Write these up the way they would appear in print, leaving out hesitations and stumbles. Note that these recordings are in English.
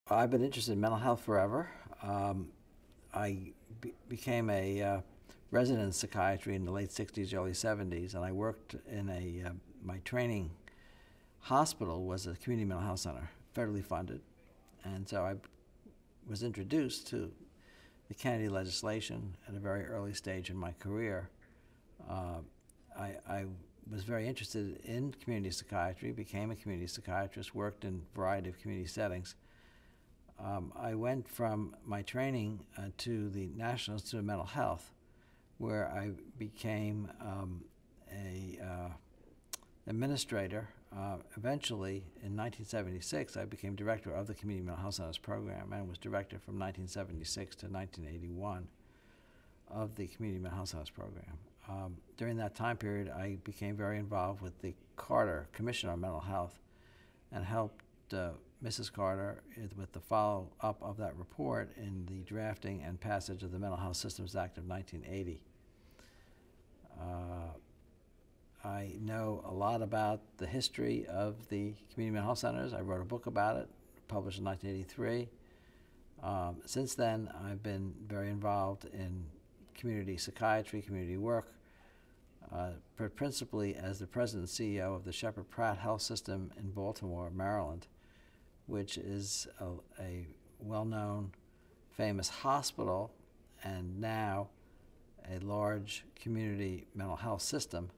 I've been interested in mental health forever. I became a resident in psychiatry in the late 60s, early 70s, and I worked in my training hospital was a community mental health center, federally funded. And so I was introduced to the Kennedy legislation at a very early stage in my career. I was very interested in community psychiatry, became a community psychiatrist, worked in a variety of community settings. I went from my training to the National Institute of Mental Health, where I became an administrator. Eventually, in 1976, I became director of the Community Mental Health Centers program and was director from 1976 to 1981 of the Community Mental Health Centers program. During that time period, I became very involved with the Carter Commission on Mental Health and helped Mrs. Carter with the follow-up of that report in the drafting and passage of the Mental Health Systems Act of 1980. I know a lot about the history of the community mental health centers. I wrote a book about it, published in 1983. Since then, I've been very involved in community psychiatry, community work, principally as the president and CEO of the Sheppard Pratt Health System in Baltimore, Maryland, which is a well-known, famous hospital and now a large community mental health system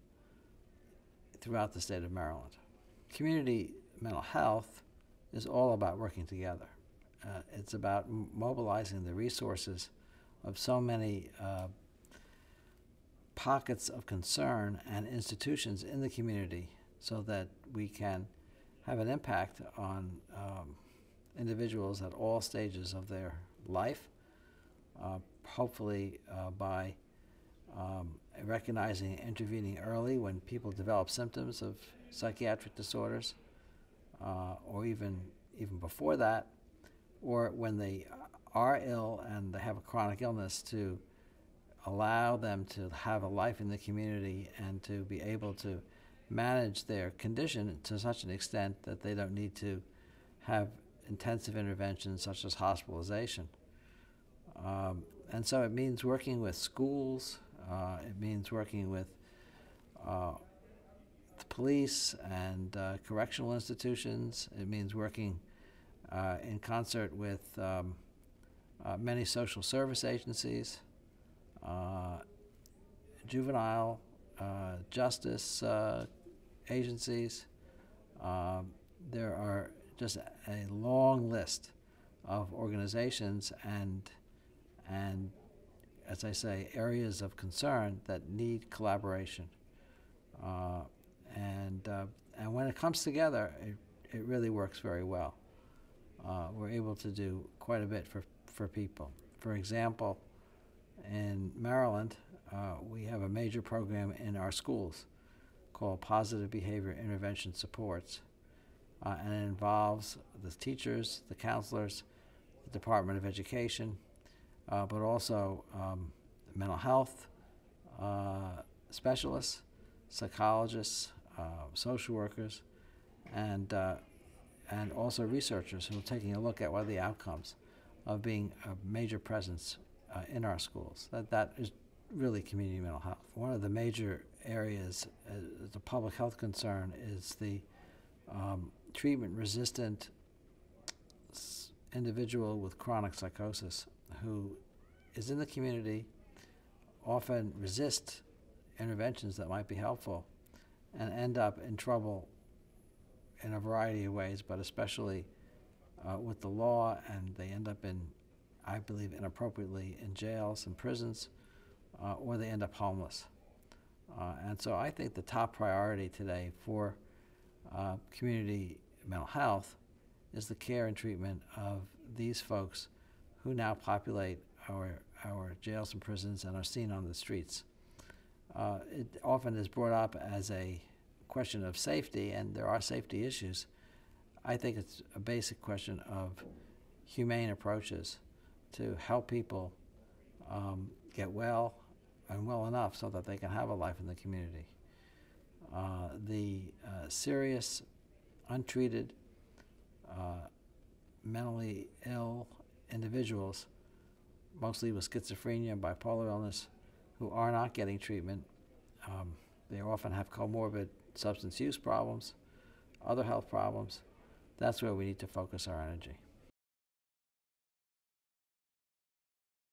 throughout the state of Maryland. Community mental health is all about working together. It's about mobilizing the resources of so many pockets of concern and institutions in the community so that we can have an impact on individuals at all stages of their life, hopefully by recognizing and intervening early when people develop symptoms of psychiatric disorders, or even before that, or when they are ill and they have a chronic illness, to allow them to have a life in the community and to be able to manage their condition to such an extent that they don't need to have intensive interventions such as hospitalization. And so it means working with schools, it means working with the police and correctional institutions. It means working in concert with many social service agencies, juvenile justice agencies. There are just a long list of organizations and as I say, areas of concern that need collaboration. And when it comes together, it really works very well. We're able to do quite a bit for people. For example, in Maryland, we have a major program in our schools called Positive Behavior Intervention Supports. And it involves the teachers, the counselors, the Department of Education, but also mental health specialists, psychologists, social workers, and also researchers who are taking a look at what are the outcomes of being a major presence in our schools. That is really community mental health. One of the major areas, the public health concern, is the treatment-resistant individual with chronic psychosis who is in the community, often resist interventions that might be helpful, and end up in trouble in a variety of ways, but especially with the law, and they end up in, I believe, inappropriately in jails and prisons, or they end up homeless. And so I think the top priority today for community mental health is the care and treatment of these folks who now populate our jails and prisons and are seen on the streets. It often is brought up as a question of safety, and there are safety issues. I think it's a basic question of humane approaches to help people get well and well enough so that they can have a life in the community. The serious, untreated mentally ill individuals, mostly with schizophrenia and bipolar illness, who are not getting treatment. They often have comorbid substance use problems, other health problems. That's where we need to focus our energy.